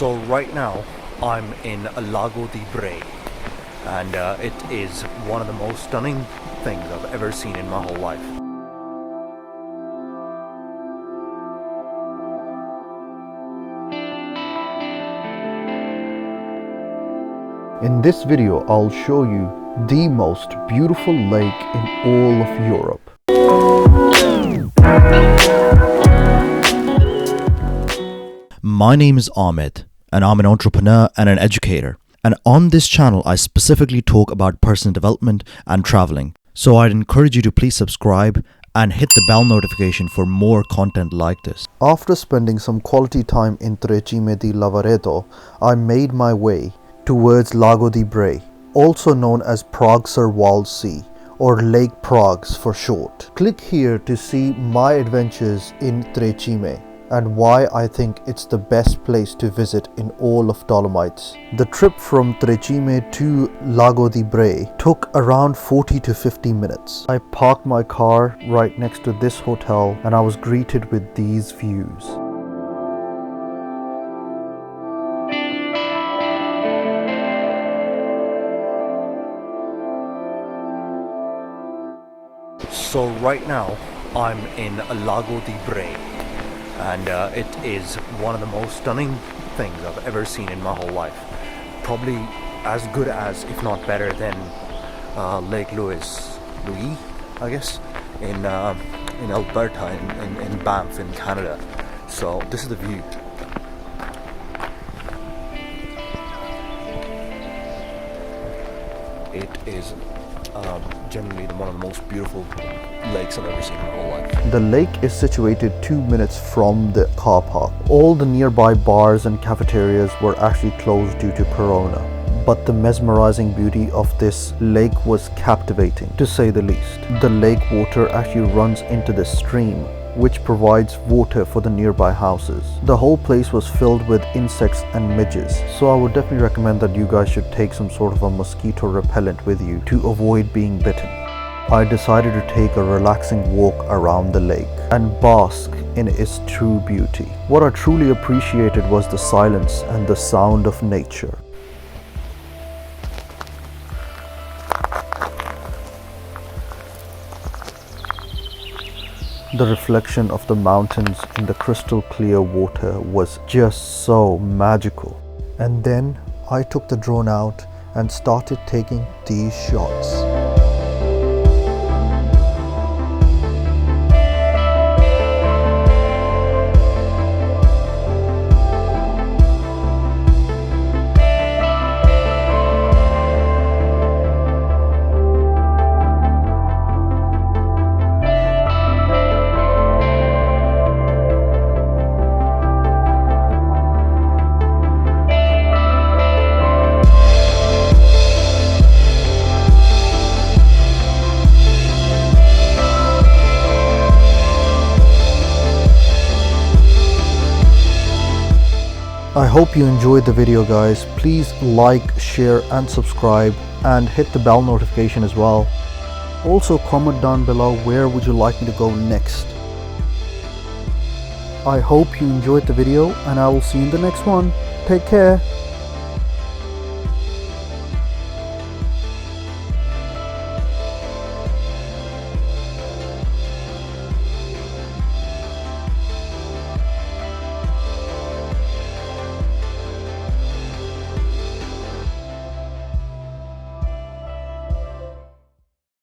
So right now I'm in Lago di Brais, and it is one of the most stunning things I've ever seen in my whole life. In this video, I'll show you the most beautiful lake in all of Europe. My name is Ahmad, and I'm an entrepreneur and an educator. And on this channel, I specifically talk about personal development and traveling. So I'd encourage you to please subscribe and hit the bell notification for more content like this. After spending some quality time in Trecime di Lavaredo, I made my way towards Lago di Brais, also known as Pragser Wildsee or Lake Prags for short. Click here to see my adventures in Trecime and why I think it's the best place to visit in all of Dolomites. The trip from Trecime to Lago di Brais took around 40 to 50 minutes. I parked my car right next to this hotel and I was greeted with these views. So right now I'm in Lago di Brais, and it is one of the most stunning things I've ever seen in my whole life. Probably as good as, if not better than, Lake Louis, I guess, in Alberta, in Banff, in Canada. So this is the view. It is generally one of the most beautiful lakes I've ever seen in my whole life. The lake is situated 2 minutes from the car park. All the nearby bars and cafeterias were actually closed due to Corona. But the mesmerizing beauty of this lake was captivating, to say the least. The lake water actually runs into the stream, which provides water for the nearby houses. The whole place was filled with insects and midges, so I would definitely recommend that you guys should take some sort of a mosquito repellent with you to avoid being bitten. I decided to take a relaxing walk around the lake and bask in its true beauty. What I truly appreciated was the silence and the sound of nature. The reflection of the mountains in the crystal clear water was just so magical. And then I took the drone out and started taking these shots. I hope you enjoyed the video, guys. Please like, share and subscribe and hit the bell notification as well. Also comment down below where would you like me to go next. I hope you enjoyed the video and I will see you in the next one. Take care.